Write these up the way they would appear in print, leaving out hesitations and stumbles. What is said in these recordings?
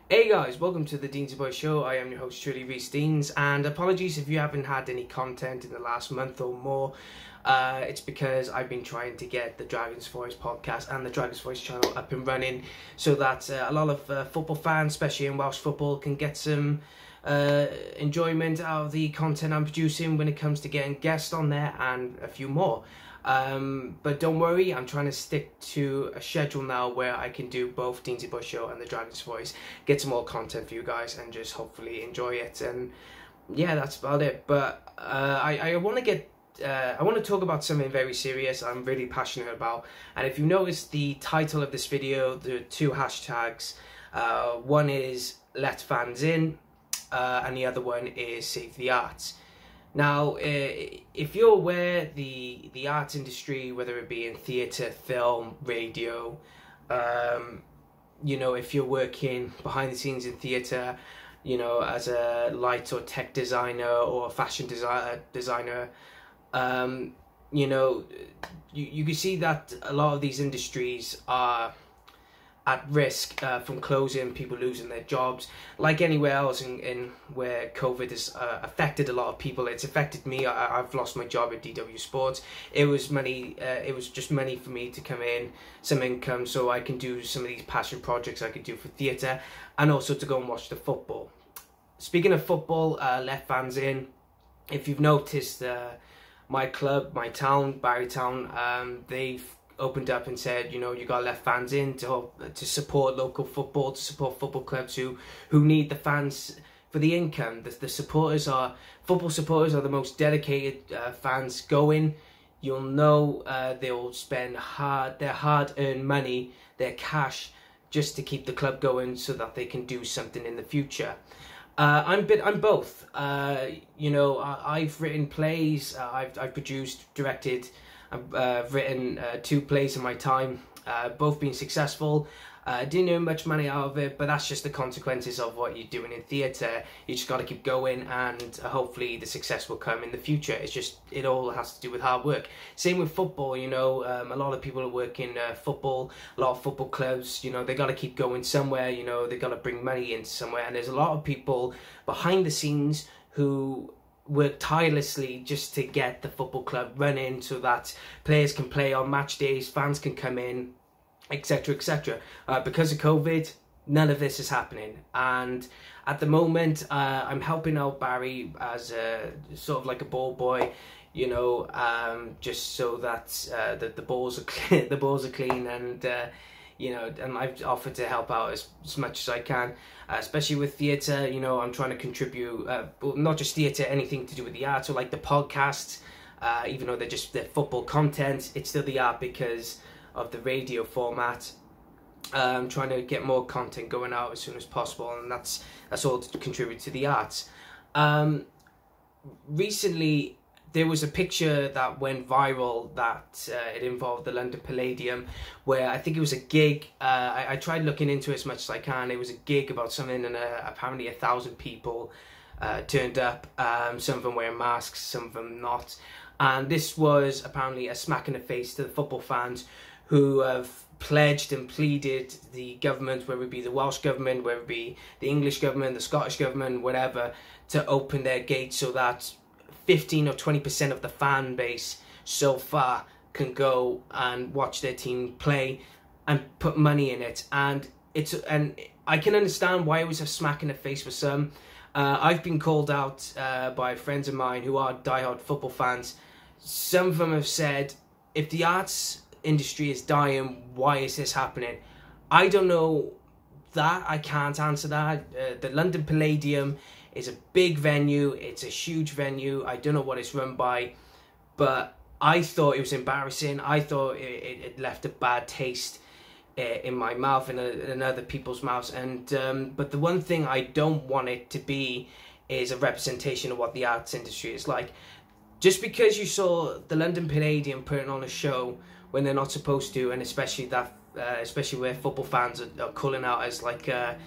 Hey guys, welcome to the Deans Boy Show. I am your host Trudy Reese Deans, and apologies if you haven't had any content in the last month or more. It's because I've been trying to get the Dragon's Voice podcast and the Dragon's Voice channel up and running so that a lot of football fans, especially in Welsh football, can get some enjoyment out of the content I'm producing when it comes to getting guests on there and a few more. But don't worry, I'm trying to stick to a schedule now where I can do both Deansy Boy Show and the Dragon's Voice, get some more content for you guys and just hopefully enjoy it. And yeah, that's about it. But I want to talk about something very serious I'm really passionate about. And if you notice the title of this video, the two hashtags, one is Let Fans In, and the other one is Save the Arts. Now, if you're aware, the arts industry, whether it be in theatre, film, radio, if you're working behind the scenes in theatre, as a light or tech designer or a fashion designer, you can see that a lot of these industries are at risk from closing, people losing their jobs. Like anywhere else in where COVID has affected a lot of people, it's affected me. I've lost my job at DW Sports. It was money. It was just money for me to come in, some income, so I can do some of these passion projects I could do for theatre, and also to go and watch the football. Speaking of football, Let Fans In. If you've noticed, my club, my town, Barry Town, they've opened up and said, you got to let fans in to support local football, to support football clubs who need the fans for the income. Football supporters are the most dedicated fans going. You'll know they'll spend their hard-earned money, their cash, just to keep the club going so that they can do something in the future. I'm both. I've written plays, I've produced, directed. I've written 2 plays in my time, both being successful. Didn't earn much money out of it, but that's just the consequences of what you're doing in theatre. You just got to keep going, and hopefully the success will come in the future. It all has to do with hard work. Same with football, a lot of people who work in football, a lot of football clubs, they got to keep going somewhere, they got to bring money in somewhere, and there's a lot of people behind the scenes who work tirelessly just to get the football club running so that players can play on match days, fans can come in, etc, etc. Because of COVID, none of this is happening, and at the moment I'm helping out Barry as a sort of like a ball boy, just so that the balls are clean, and and I've offered to help out as much as I can, especially with theatre. I'm trying to contribute, not just theatre, anything to do with the art, so like the podcasts, even though they're football content, it's still the art because of the radio format. I'm trying to get more content going out as soon as possible, and that's all to contribute to the arts. Recently, there was a picture that went viral that it involved the London Palladium, where I think it was a gig. I tried looking into it as much as I can. It was a gig about something, and apparently 1,000 people turned up. Some of them wearing masks, some of them not. And this was apparently a smack in the face to the football fans who have pledged and pleaded the government, whether it be the Welsh government, whether it be the English government, the Scottish government, whatever, to open their gates so that 15 or 20% of the fan base so far can go and watch their team play and put money in it. And I can understand why it was a smack in the face for some. I've been called out by friends of mine who are diehard football fans. Some of them have said, if the arts industry is dying, why is this happening? I don't know that. I can't answer that. The London Palladium is a big venue. It's a huge venue. I don't know what it's run by, but I thought it was embarrassing. I thought it left a bad taste in my mouth and in other people's mouths. And but the one thing I don't want it to be is a representation of what the arts industry is like. Just because you saw the London Palladium putting on a show when they're not supposed to, and especially where football fans are calling out as like a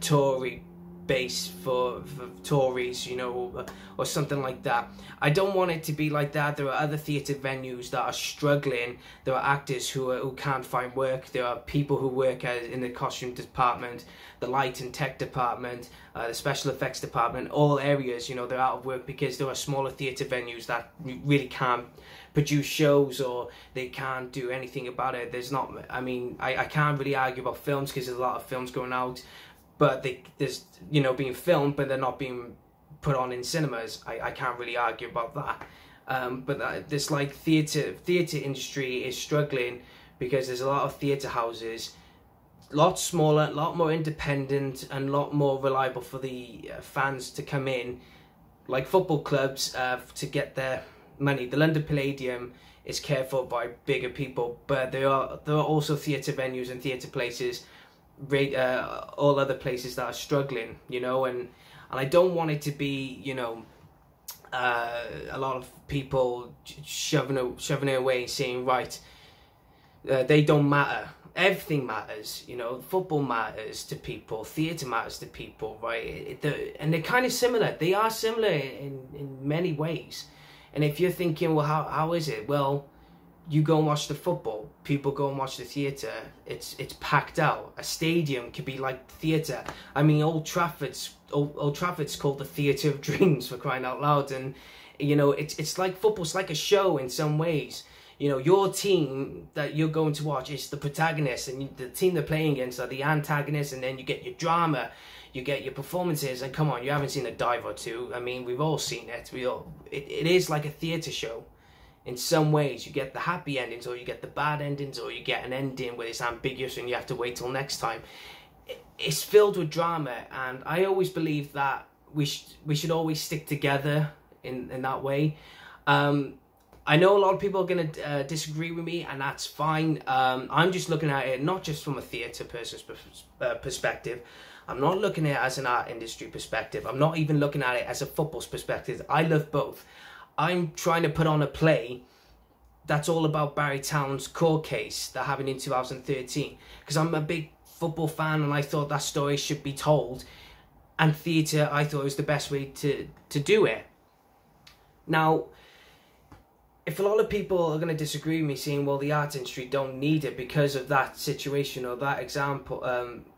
Tory base for Tories, you know, or something like that. I don't want it to be like that. There are other theatre venues that are struggling. There are actors who can't find work. There are people who work in the costume department, the light and tech department, the special effects department, all areas, you know, they're out of work because there are smaller theatre venues that really can't produce shows, or they can't do anything about it. There's not, I mean, I can't really argue about films because there's a lot of films going out, but there's, you know, being filmed, but they're not being put on in cinemas. I can't really argue about that. But this, like, theatre industry is struggling because there's a lot of theatre houses, a lot smaller, a lot more independent, and a lot more reliable for the fans to come in, like football clubs, to get their money. The London Palladium is cared for by bigger people, but there are also theatre venues and theatre places, all other places that are struggling, you know, and I don't want it to be, you know, a lot of people shoving it away and saying, right, they don't matter. Everything matters, you know. Football matters to people, theatre matters to people, right? And they're kind of similar. They are similar in many ways. And if you're thinking, well, how is it? Well, you go and watch the football. People go and watch the theatre. It's packed out. A stadium could be like theatre. I mean, Old Trafford's called the Theatre of Dreams, for crying out loud. And, you know, it's like football. It's like a show in some ways. You know, your team that you're going to watch is the protagonist, and the team they're playing against are the antagonists, and then you get your drama, you get your performances, and come on, you haven't seen a dive or two. I mean, we've all seen it. It is like a theatre show. In some ways, you get the happy endings, or you get the bad endings, or you get an ending where it's ambiguous and you have to wait till next time. It's filled with drama, and I always believe that we should always stick together in that way. I know a lot of people are going to disagree with me, and that's fine. I'm just looking at it not just from a theatre person's perspective. I'm not looking at it as an art industry perspective. I'm not even looking at it as a football's perspective. I love both. I'm trying to put on a play that's all about Barry Town's court case that happened in 2013, because I'm a big football fan, and I thought that story should be told. And theatre, I thought, was the best way to do it. Now, if a lot of people are going to disagree with me, saying, well, the arts industry don't need it because of that situation or that example,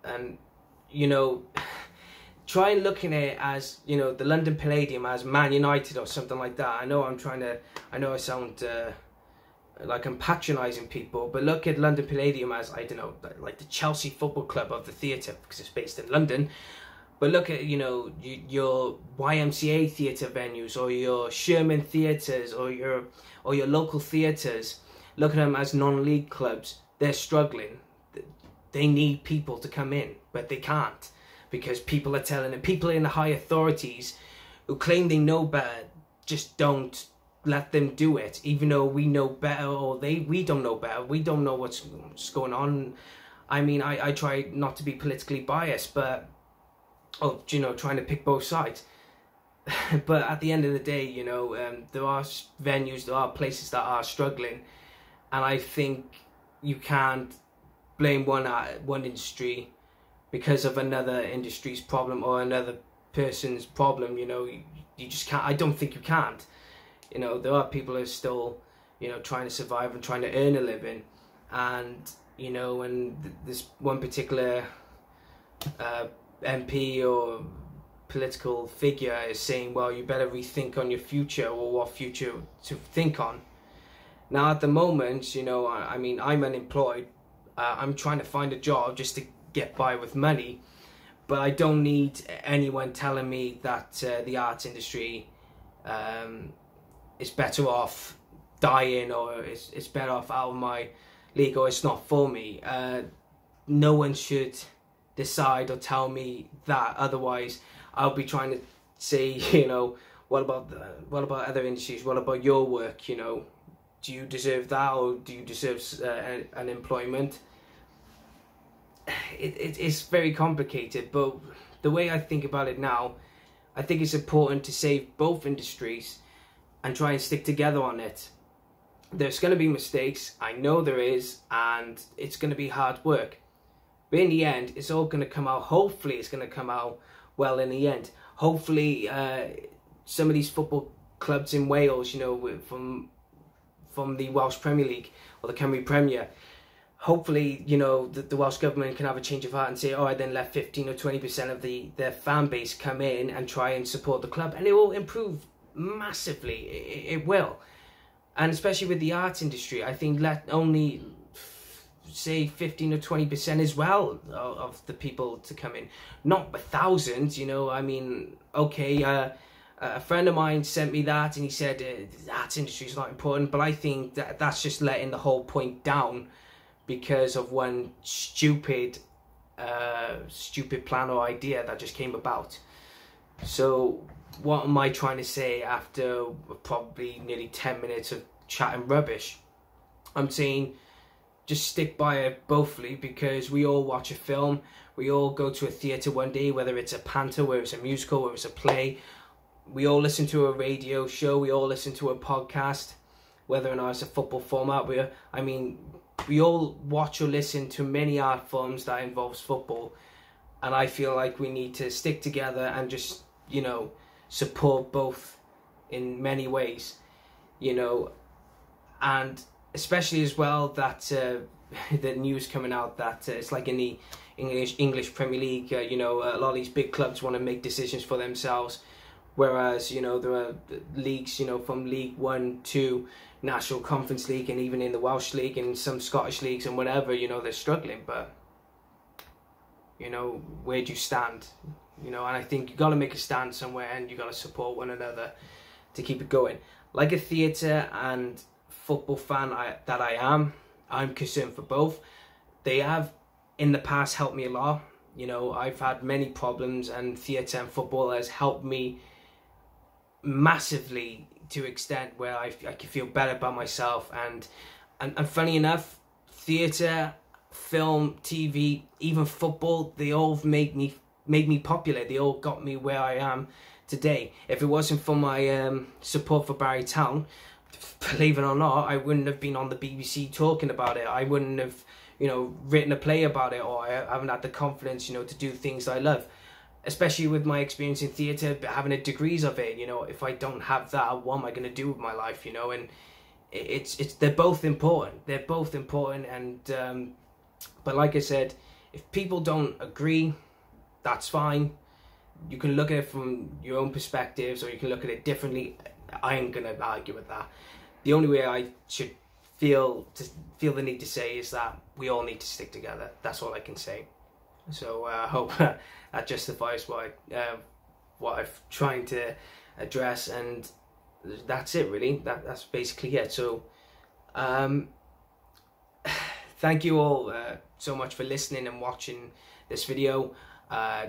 and, you know, try and looking at it as, you know, the London Palladium as Man United or something like that. I know I sound like I'm patronising people, but look at London Palladium as, I don't know, like the Chelsea Football Club of the theatre, because it's based in London. But look at, you know, your YMCA theatre venues, or your Sherman theatres, or your local theatres. Look at them as non-league clubs. They're struggling. They need people to come in, but they can't, because people are telling them. People in the high authorities who claim they know better just don't let them do it, even though we know better, or we don't know better. We don't know what's going on. I mean, I try not to be politically biased, but, oh, you know, trying to pick both sides. But at the end of the day, you know, there are venues, there are places that are struggling, and I think you can't blame one industry because of another industry's problem or another person's problem. You know, you just can't. I don't think you can't. You know, there are people who are still, you know, trying to survive and trying to earn a living, and, you know, and this one particular MP or political figure is saying, well, you better rethink on your future, or what future to think on. Now, at the moment, you know, I mean, I'm unemployed. I'm trying to find a job just to get by with money, but I don't need anyone telling me that the arts industry is better off dying, or it's better off out of my league, or it's not for me. No one should decide or tell me that. Otherwise, I'll be trying to say, you know, what about other industries? What about your work? You know, do you deserve that, or do you deserve unemployment? It's very complicated, but the way I think about it now, I think it's important to save both industries and try and stick together on it. There's going to be mistakes, I know there is, and it's going to be hard work. But in the end, it's all going to come out, hopefully it's going to come out well in the end. Hopefully some of these football clubs in Wales, you know, from the Welsh Premier League or the Cymru Premier, hopefully, you know, the Welsh government can have a change of heart and say, all right, then let 15 or 20% of their fan base come in and try and support the club, and it will improve massively. It will. And especially with the arts industry, I think let only say 15 or 20% as well of the people to come in, not 1,000, you know. I mean, okay, a friend of mine sent me that and he said the arts industry is not important, but I think that's just letting the whole point down because of one stupid plan or idea that just came about. So what am I trying to say after probably nearly 10 minutes of chatting rubbish? I'm saying just stick by it bothly, because we all watch a film, we all go to a theatre one day, whether it's a panto, whether it's a musical, whether it's a play, we all listen to a radio show, we all listen to a podcast, whether or not it's a football format. We all watch or listen to many art forms that involves football, and I feel like we need to stick together and just, you know, support both in many ways, you know. And especially as well that the news coming out that it's like in the English Premier League, you know, a lot of these big clubs want to make decisions for themselves, whereas, you know, there are leagues, you know, from League 1 to National Conference League, and even in the Welsh League and some Scottish leagues and whatever, you know, they're struggling. But, you know, where do you stand? You know, and I think you got to make a stand somewhere, and you got to support one another to keep it going. Like a theatre and football fan that I am, I'm concerned for both. They have in the past helped me a lot. You know, I've had many problems, and theatre and football has helped me massively to an extent where I can feel better about myself. And funny enough, theatre, film, TV, even football, they all made me popular. They all got me where I am today. If it wasn't for my support for Barry Town, believe it or not, I wouldn't have been on the BBC talking about it. I wouldn't have, you know, written a play about it, or I haven't had the confidence, you know, to do things I love. Especially with my experience in theatre, having a degrees of it, you know, if I don't have that, what am I going to do with my life, you know? And they're both important. They're both important, and but like I said, if people don't agree, that's fine. You can look at it from your own perspectives, or you can look at it differently. I ain't going to argue with that. The only way I should feel the need to say is that we all need to stick together. That's all I can say. So I hope that justifies what I'm trying to address, and that's it really. That's basically it. So thank you all so much for listening and watching this video.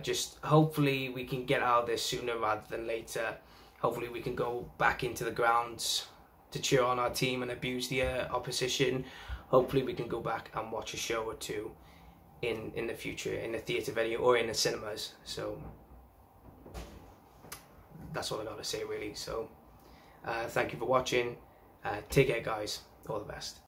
Just hopefully we can get out of this sooner rather than later. Hopefully we can go back into the grounds to cheer on our team and abuse the opposition. Hopefully we can go back and watch a show or two in the future, in the theatre venue or in the cinemas. So that's all I gotta say really. So thank you for watching. Take care guys, all the best.